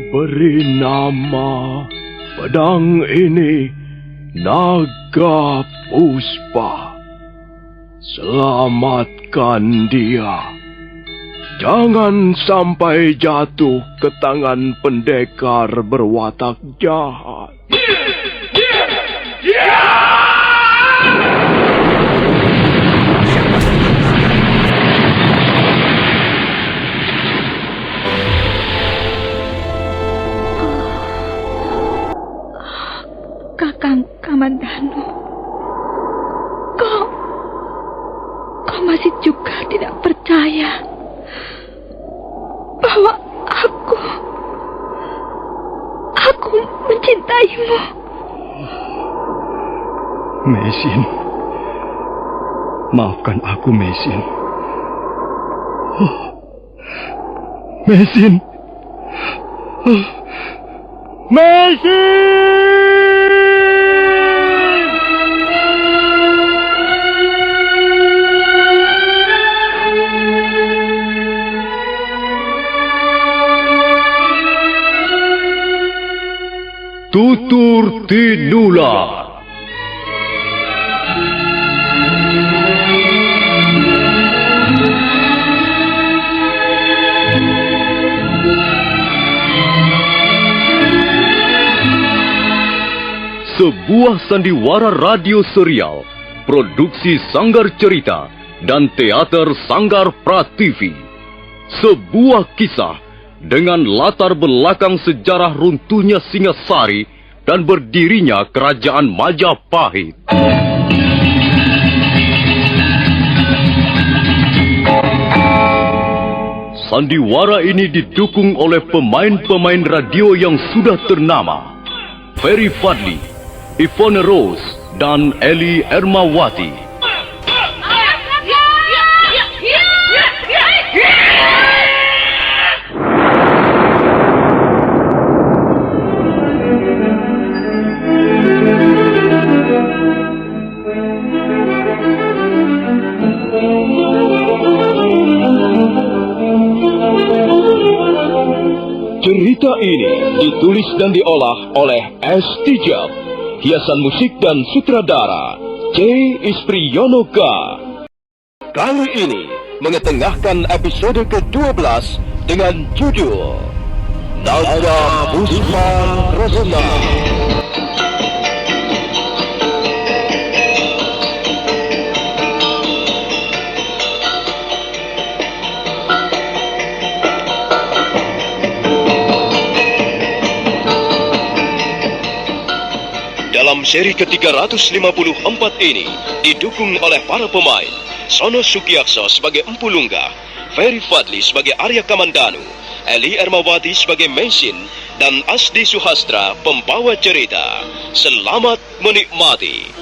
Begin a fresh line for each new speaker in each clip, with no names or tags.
Beri nama pedang ini Naga Puspa. Selamatkan dia. Jangan sampai jatuh ke tangan pendekar berwatak jahat.
Kakang Kamandanu, kau masih juga tidak percaya bahwa aku mencintaimu.
Mesin, maafkan aku, Mesin. Mesin. Mesin! Tutur Tinula. Sebuah sandiwara radio serial, produksi Sanggar Cerita dan teater Sanggar Prativi. Sebuah kisah dengan latar belakang sejarah runtuhnya Singasari dan berdirinya Kerajaan Majapahit. Sandiwara ini didukung oleh pemain-pemain radio yang sudah ternama. Ferry Fadli, Ivone Rose, dan Eli Ermawati. Cerita ini ditulis dan diolah oleh S. Tijab, hiasan musik dan sutradara C. Ispriyonoka. Kali ini mengetengahkan episode ke-12 dengan judul Naga Puspa Resna. Dalam seri ke-354 ini didukung oleh para pemain Sono Sukiyakso sebagai Empu Lunggah, Ferry Fadli sebagai Arya Kamandanu, Eli Ermawati sebagai Mesin, dan Asdi Suhastra pembawa cerita. Selamat menikmati.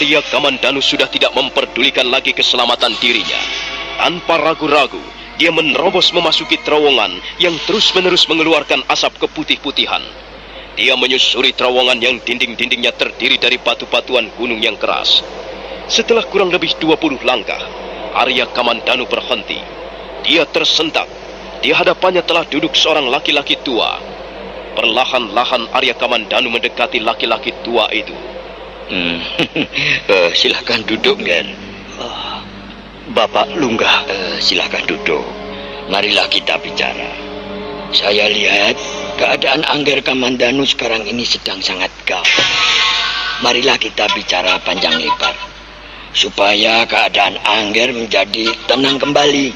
Arya Kamandanu sudah tidak memperdulikan lagi keselamatan dirinya. Tanpa ragu-ragu, dia menerobos memasuki terowongan yang terus-menerus mengeluarkan asap keputih-putihan. Dia menyusuri terowongan yang dinding-dindingnya terdiri dari batu-batuan gunung yang keras. Setelah kurang lebih 20 langkah, Arya Kamandanu berhenti. Dia tersentak. Di hadapannya telah duduk seorang laki-laki tua. Perlahan-lahan Arya Kamandanu mendekati laki-laki tua itu.
Silakan duduk, Ger.
Bapak Lunggah,
Silakan duduk. Marilah kita bicara. Saya lihat keadaan Angger Kamandanu sekarang ini sedang sangat gawat. Marilah kita bicara panjang lebar, supaya keadaan Angger menjadi tenang kembali.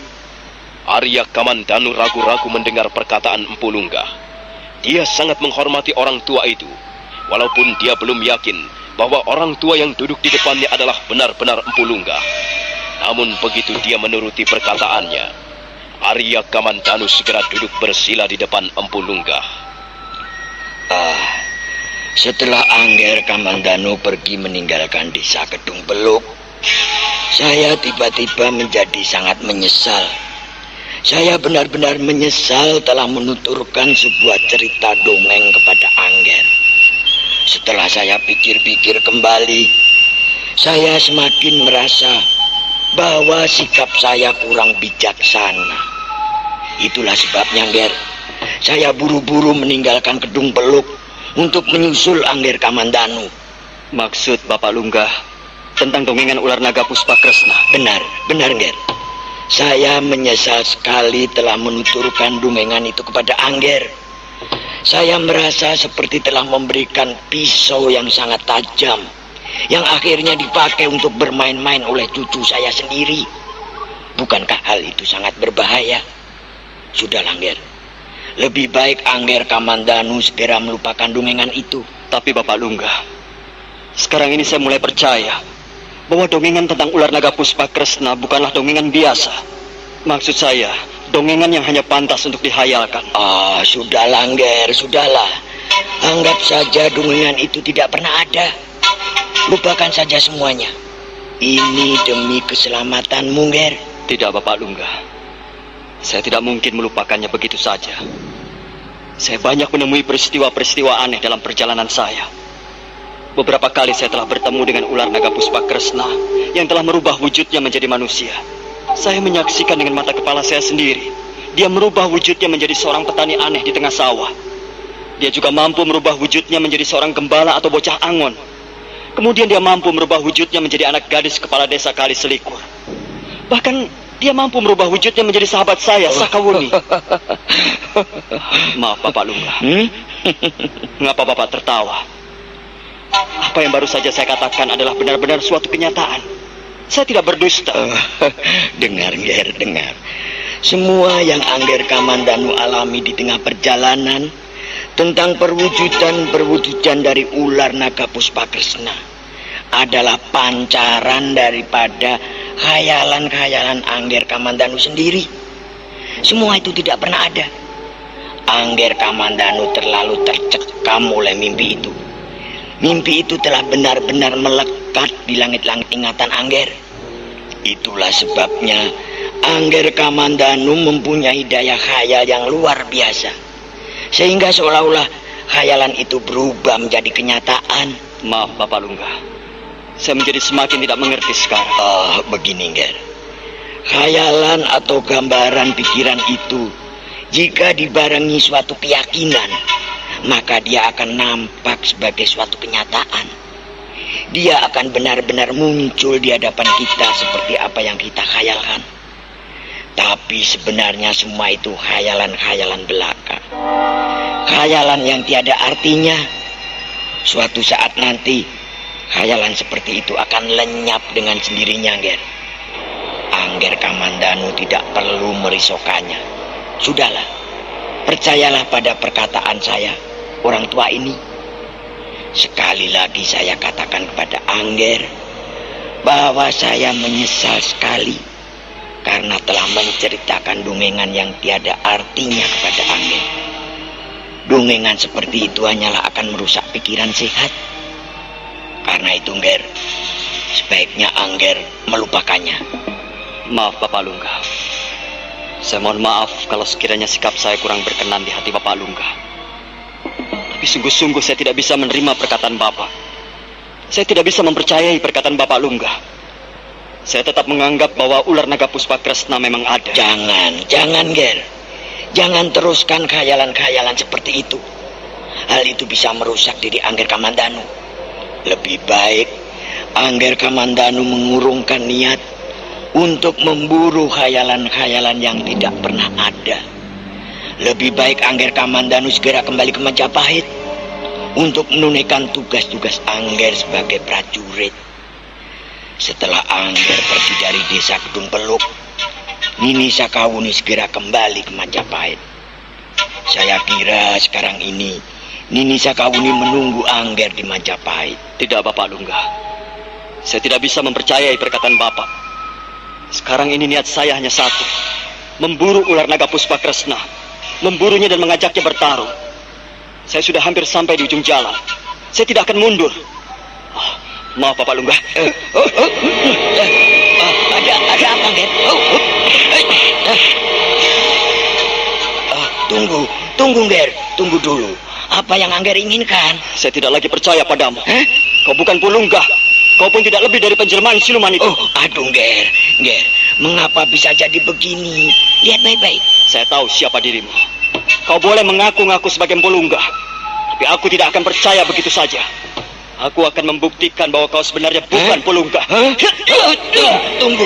Arya Kamandanu ragu-ragu mendengar perkataan Empu Lunggah. Dia sangat menghormati orang tua itu, walaupun dia belum yakin bahwa orang tua yang duduk di depannya adalah benar-benar Empu Lunggah. Namun begitu dia menuruti perkataannya, Arya Kamandanu segera duduk bersila di depan Empu Lunggah.
Setelah Angger Kamandanu pergi meninggalkan desa Kedung Beluk, saya tiba-tiba menjadi sangat menyesal. Saya benar-benar menyesal telah menuturkan sebuah cerita dongeng kepada Angger. Setelah saya pikir-pikir kembali, saya semakin merasa bahwa sikap saya kurang bijaksana. Itulah sebabnya, Angger, saya buru-buru meninggalkan Kedung Beluk untuk menyusul Angger Kamandanu.
Maksud Bapak Lunggah tentang dongengan ular naga Puspakresna?
Benar, Angger. Saya menyesal sekali telah menuturkan dongengan itu kepada Angger. Saya merasa seperti telah memberikan pisau yang sangat tajam, yang akhirnya dipakai untuk bermain-main oleh cucu saya sendiri. Bukankah hal itu sangat berbahaya? Sudahlah, Angger. Lebih baik Angger Kamandanu segera melupakan dongengan itu.
Tapi Bapak Lunggah, sekarang ini saya mulai percaya bahwa dongengan tentang ular naga Puspakresna bukanlah dongengan biasa. Maksud saya, dongengan yang hanya pantas untuk dihayalkan.
Sudahlah, Angger, sudahlah. Anggap saja dongengan itu tidak pernah ada. Lupakan saja semuanya. Ini demi keselamatanmu, Angger.
Tidak, Bapak Lunggah. Saya tidak mungkin melupakannya begitu saja. Saya banyak menemui peristiwa-peristiwa aneh dalam perjalanan saya. Beberapa kali saya telah bertemu dengan ular naga Puspakresna yang telah merubah wujudnya menjadi manusia. Saya menyaksikan dengan mata kepala saya sendiri. Dia merubah wujudnya menjadi seorang petani aneh di tengah sawah. Dia juga mampu merubah wujudnya menjadi seorang gembala atau bocah angon. Kemudian dia mampu merubah wujudnya menjadi anak gadis kepala desa Kali Selikur. Bahkan dia mampu merubah wujudnya menjadi sahabat saya, Sakawuni. Maaf, Bapak Lunggah. Mengapa Bapak tertawa? Apa yang baru saja saya katakan adalah benar-benar suatu kenyataan. Saya tidak berdusta.
Dengar, Angger, dengar. Semua yang Angger Kamandanu alami di tengah perjalanan tentang perwujudan dari ular naga Puspakresna adalah pancaran daripada khayalan-khayalan Angger Kamandanu sendiri. Semua itu tidak pernah ada. Angger Kamandanu terlalu tercekam oleh mimpi itu. Mimpi itu telah benar-benar melekat di langit-langit ingatan Angger. Itulah sebabnya Angger Kamandanu mempunyai daya khayal yang luar biasa, sehingga seolah-olah khayalan itu berubah menjadi kenyataan.
Maaf, Bapak Lunggah. Saya menjadi semakin tidak mengerti sekarang.
Begini, Angger. Khayalan atau gambaran pikiran itu, jika dibarengi suatu keyakinan, maka dia akan nampak sebagai suatu kenyataan. Dia akan benar-benar muncul di hadapan kita seperti apa yang kita khayalkan. Tapi sebenarnya semua itu khayalan-khayalan belaka. Khayalan yang tiada artinya. Suatu saat nanti, khayalan seperti itu akan lenyap dengan sendirinya, Angger. Angger Kamandanu tidak perlu merisaukannya. Sudahlah, percayalah pada perkataan saya, orang tua ini. Sekali lagi saya katakan kepada Angger bahwa saya menyesal sekali karena telah menceritakan dongengan yang tiada artinya kepada Angger. Dongengan seperti itu hanyalah akan merusak pikiran sehat. Karena itu, Angger, sebaiknya Angger melupakannya.
Maaf, Bapak Lunggah. Saya mohon maaf kalau sekiranya sikap saya kurang berkenan di hati Bapak Lunggah. Tapi sungguh-sungguh saya tidak bisa menerima perkataan Bapak. Saya tidak bisa mempercayai perkataan Bapak Lunggah. Saya tetap menganggap bahwa ular naga Puspakresna memang ada.
Jangan, Ger. Jangan teruskan khayalan-khayalan seperti itu. Hal itu bisa merusak diri Angger Kamandanu. Lebih baik Angger Kamandanu mengurungkan niat untuk memburu khayalan-khayalan yang tidak pernah ada. Lebih baik Angger Kamandanu segera kembali ke Majapahit untuk menunaikan tugas-tugas Angger sebagai prajurit. Setelah Angger pergi dari desa Kedung Peluk, Nini Sakawuni segera kembali ke Majapahit. Saya kira sekarang ini Nini Sakawuni menunggu Angger di Majapahit.
Tidak, Bapak Lunggah. Saya tidak bisa mempercayai perkataan Bapak. Sekarang ini niat saya hanya satu, memburu ular naga Puspakresna, memburunya dan mengajaknya bertarung. Saya sudah hampir sampai di ujung jalan. Saya tidak akan mundur. Maaf, Bapak Lunggah.
Ada apa, Ger? Tunggu, Ger. Tunggu dulu. Apa yang Angger inginkan?
Saya tidak lagi percaya padamu. Kau bukan Pulunggah. Kau pun tidak lebih dari penjelmaan siluman itu.
Aduh, Ger. Mengapa bisa jadi begini? Lihat baik-baik.
Saya tahu siapa dirimu. Kau boleh mengaku-ngaku sebagai Pulunggah, tapi aku tidak akan percaya begitu saja. Aku akan membuktikan bahwa kau sebenarnya bukan Pulunggah.
Tunggu.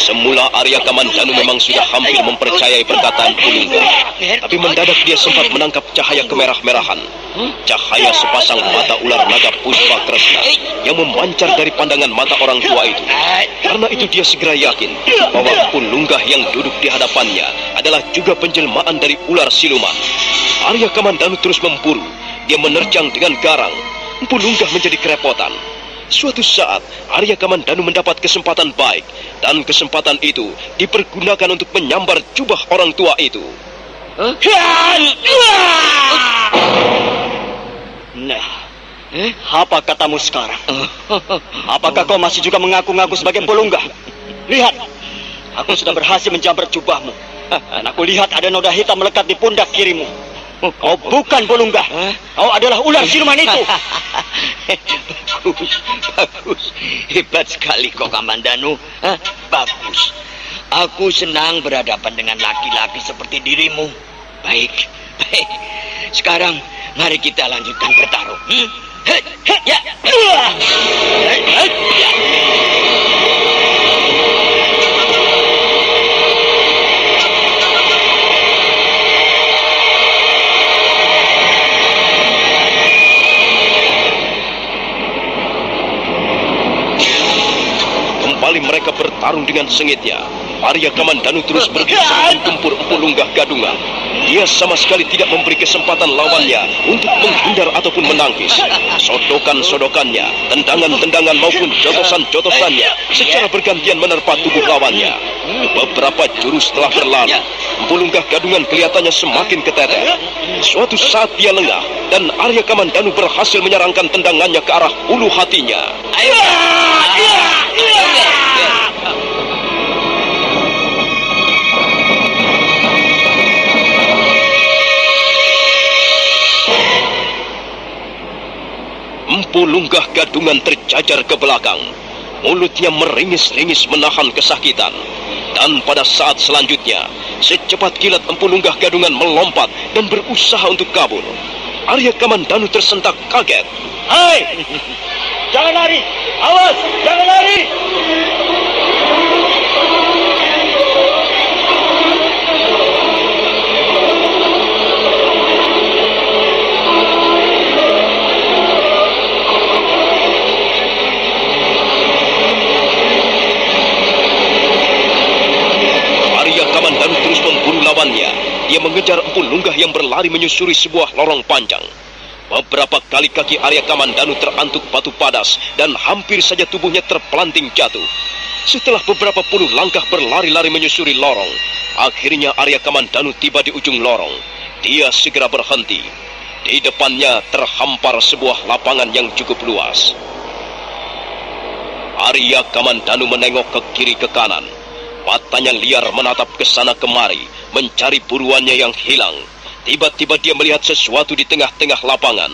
Semula Arya Kamandanu memang sudah hampir mempercayai perkataan Pulunggah, tapi mendadak dia sempat menangkap cahaya kemerah-merahan, cahaya sepasang mata ular naga Puspa Kresna yang memancar dari pandangan mata orang tua itu. Karena itu dia segera yakin bahwa Pulunggah yang duduk di hadapannya adalah juga penjelmaan dari ular siluman. Arya Kamandanu terus memburu. Dia menerjang dengan garang. Pulunggah menjadi kerepotan. Suatu saat, Arya Kamandanu mendapat kesempatan baik, dan kesempatan itu dipergunakan untuk menyambar jubah orang tua itu.
Nah, apa katamu sekarang? Apakah kau masih juga mengaku-ngaku sebagai Pulunggah? Lihat, aku sudah berhasil menjambar jubahmu, dan aku lihat ada noda hitam melekat di pundak kirimu. Kau bukan Pulunggah. Kau adalah ular siluman itu.
Bagus. Hebat sekali kau, Kamandanu. Bagus. Aku senang berhadapan dengan laki-laki seperti dirimu. Baik. Sekarang mari kita lanjutkan bertarung. Ya.
Kembali mereka bertarung dengan sengitnya. Arya Kamandanu terus berusaha menggempur Pulunggah Gadungan. Dia sama sekali tidak memberi kesempatan lawannya untuk menghindar ataupun menangkis. Sodokan-sodokannya, tendangan-tendangan maupun jotosan-jotosannya secara bergantian menerpa tubuh lawannya. Beberapa jurus telah berlalu. Pulunggah Gadungan kelihatannya semakin keteter. Suatu saat dia lengah dan Arya Kamandanu berhasil menyerangkan tendangannya ke arah ulu hatinya. Pulunggah Gadungan terjajar ke belakang. Mulutnya meringis-ringis menahan kesakitan. Dan pada saat selanjutnya, secepat kilat Pulunggah Gadungan melompat dan berusaha untuk kabur. Arya Kamandanu tersentak kaget.
Hai! Jangan lari! Awas! Jangan lari!
Kamandanu terus memburu lawannya. Dia mengejar Pulunggah yang berlari menyusuri sebuah lorong panjang. Beberapa kali kaki Arya Kamandanu terantuk batu padas dan hampir saja tubuhnya terpelanting jatuh. Setelah beberapa puluh langkah berlari-lari menyusuri lorong, akhirnya Arya Kamandanu tiba di ujung lorong. Dia segera berhenti. Di depannya terhampar sebuah lapangan yang cukup luas. Arya Kamandanu menengok ke kiri ke kanan. Matanya liar menatap ke sana kemari, mencari buruannya yang hilang. Tiba-tiba dia melihat sesuatu di tengah-tengah lapangan.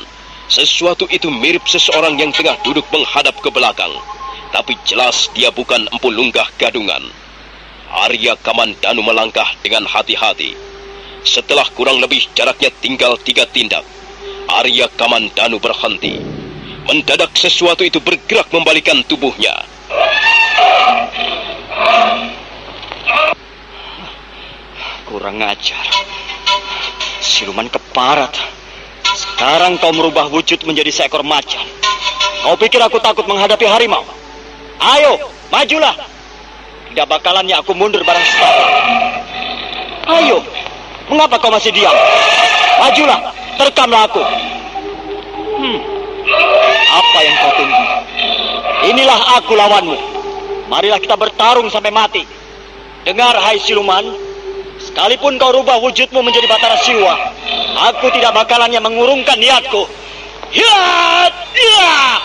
Sesuatu itu mirip seseorang yang tengah duduk menghadap ke belakang. Tapi jelas dia bukan Pulunggah Gadungan. Arya Kamandanu melangkah dengan hati-hati. Setelah kurang lebih jaraknya tinggal 3 tindak, Arya Kamandanu berhenti. Mendadak sesuatu itu bergerak membalikan tubuhnya.
Kurang ajar. Siluman keparat. Sekarang kau merubah wujud menjadi seekor macan. Kau pikir aku takut menghadapi harimau? Ayo, majulah. Tidak bakalannya aku mundur barang setara. Ayo, mengapa kau masih diam? Majulah, terkamlah aku. Apa yang kau tunggu? Inilah aku lawanmu. Marilah kita bertarung sampai mati. Dengar, hai siluman. Sekalipun kau rubah wujudmu menjadi Batara Siwa, aku tidak bakalannya mengurungkan niatku. Hiat! Hiat!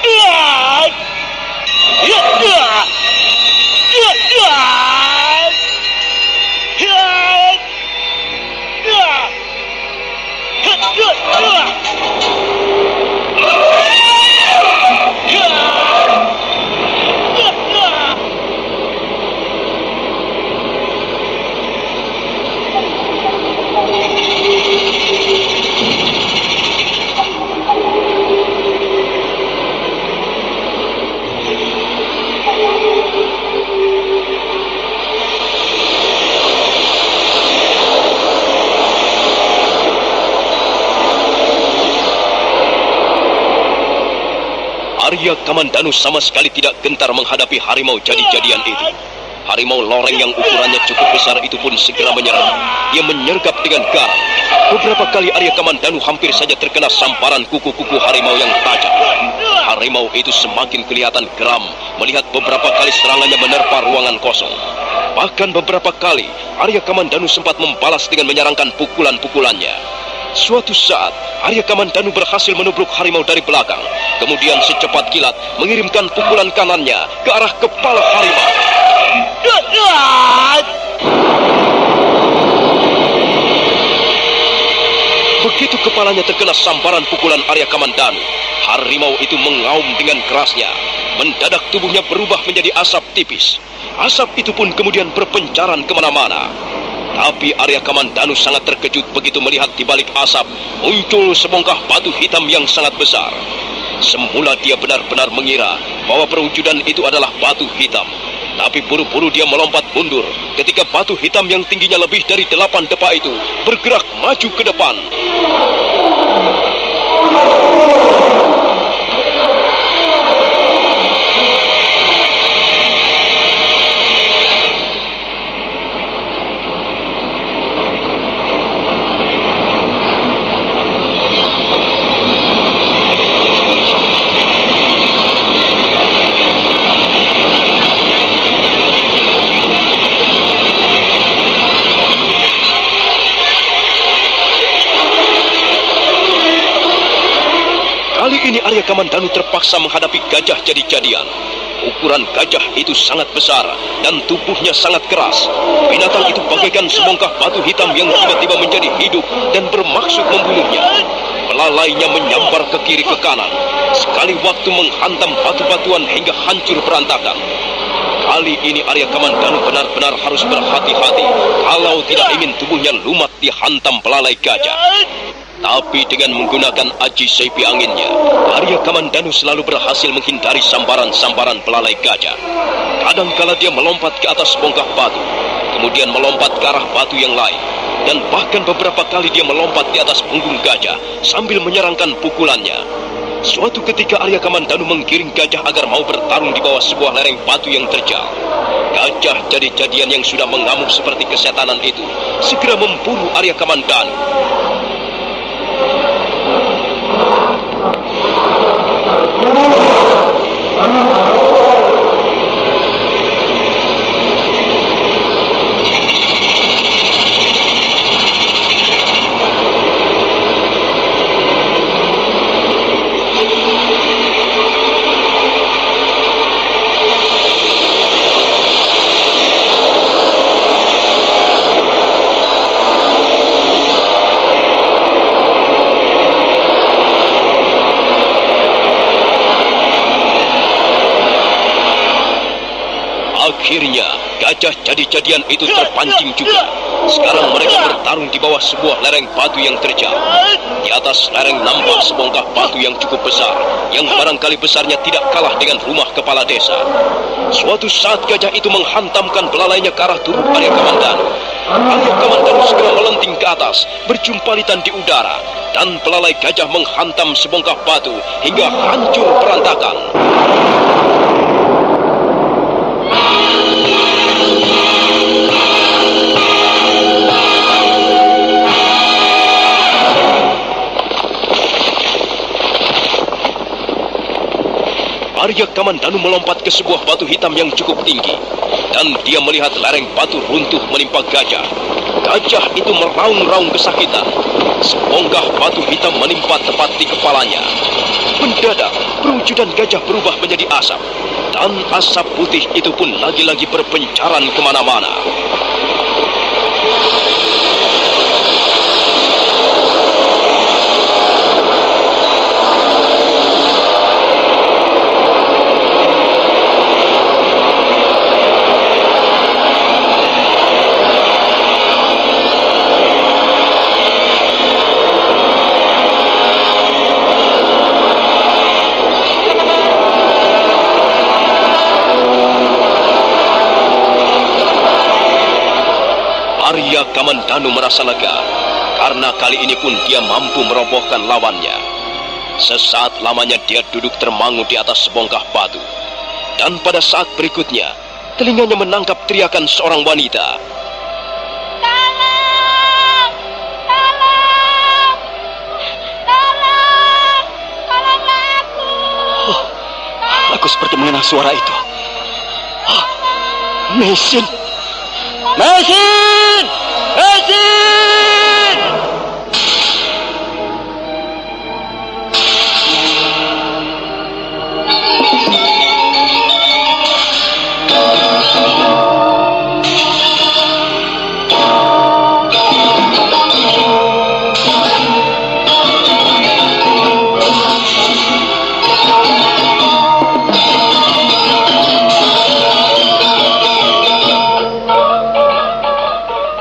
Hiat! Hiat! Hiat! Hiat! Hiat! Hiat! Hiat! Hiat! Hiat!
Arya Kamandanu sama sekali tidak gentar menghadapi harimau jadi-jadian itu. Harimau loreng yang ukurannya cukup besar itu pun segera menyerang. Dia menyergap dengan garang. Beberapa kali Arya Kamandanu hampir saja terkena samparan kuku-kuku harimau yang tajam. Harimau itu semakin kelihatan geram melihat beberapa kali serangannya menerpa ruangan kosong. Bahkan beberapa kali Arya Kamandanu sempat membalas dengan menyerangkan pukulan-pukulannya. Suatu saat, Arya Kamandanu berhasil menubruk harimau dari belakang. Kemudian secepat kilat mengirimkan pukulan kanannya ke arah kepala harimau. Begitu kepalanya terkena samparan pukulan Arya Kamandanu, harimau itu mengaum dengan kerasnya. Mendadak tubuhnya berubah menjadi asap tipis. Asap itu pun kemudian berpencaran kemana-mana. Tapi Arya Kamandanu sangat terkejut begitu melihat di balik asap muncul sebongkah batu hitam yang sangat besar. Semula dia benar-benar mengira bahwa perwujudan itu adalah batu hitam. Tapi buru-buru dia melompat mundur ketika batu hitam yang tingginya lebih dari 8 depa itu bergerak maju ke depan. Kali ini Arya Kamandanu terpaksa menghadapi gajah jadi-jadian. Ukuran gajah itu sangat besar dan tubuhnya sangat keras. Binatang itu bagaikan sebongkah batu hitam yang tiba-tiba menjadi hidup dan bermaksud membunuhnya. Belalainya menyambar ke kiri ke kanan. Sekali waktu menghantam batu-batuan hingga hancur berantakan. Kali ini Arya Kamandanu benar-benar harus berhati-hati kalau tidak ingin tubuhnya lumat dihantam belalai gajah. Tapi dengan menggunakan aji seipi anginnya, Arya Kamandanu selalu berhasil menghindari sambaran-sambaran belalai gajah. Kadangkala dia melompat ke atas bongkah batu, kemudian melompat ke arah batu yang lain, dan bahkan beberapa kali dia melompat di atas punggung gajah sambil menyerangkan pukulannya. Suatu ketika Arya Kamandanu menggiring gajah agar mau bertarung di bawah sebuah lereng batu yang terjal. Gajah jadi-jadian yang sudah mengamuk seperti kesetanan itu segera memburu Arya Kamandanu. Akhirnya, gajah jadi-jadian itu terpancing juga. Sekarang mereka bertarung di bawah sebuah lereng batu yang terjal. Di atas lereng nampak sebongkah batu yang cukup besar, yang barangkali besarnya tidak kalah dengan rumah kepala desa. Suatu saat gajah itu menghantamkan belalainya ke arah tubuh Arya Kamandanu. Arya Kamandanu segera melenting ke atas, berjumpalitan di udara, dan belalai gajah menghantam sebongkah batu hingga hancur berantakan. Arya Kamandanu melompat ke sebuah batu hitam yang cukup tinggi, dan dia melihat lereng batu runtuh menimpa gajah. Gajah itu meraung-raung kesakitan. Sebongkah batu hitam menimpa tepat di kepalanya. Mendadak, perwujudan gajah berubah menjadi asap, dan asap putih itu pun lagi-lagi berpencaran kemana-mana. Arya Kamandanu merasa lega, karena kali ini pun dia mampu merobohkan lawannya. Sesaat lamanya dia duduk termangu di atas sebongkah batu. Dan pada saat berikutnya, telinganya menangkap teriakan seorang wanita.
Tolong! Tolong! Tolong! Tolonglah aku!
Oh, aku seperti mengenal suara itu. Oh, Mesin! Mesin! Mesin!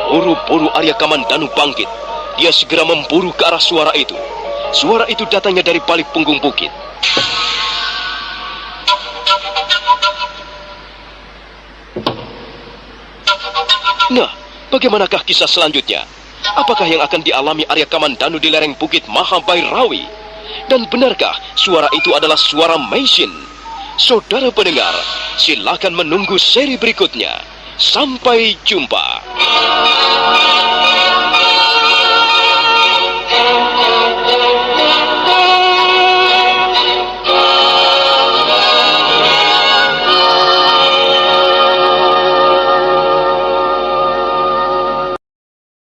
Buru-buru Arya Kamandanu bangkit. Dia segera memburu ke arah suara itu. Suara itu datangnya dari balik punggung bukit. Nah, bagaimanakah kisah selanjutnya? Apakah yang akan dialami Arya Kamandanu di lereng bukit Mahabhairawi? Dan benarkah suara itu adalah suara Meisin? Saudara pendengar, silakan menunggu seri berikutnya. Sampai jumpa.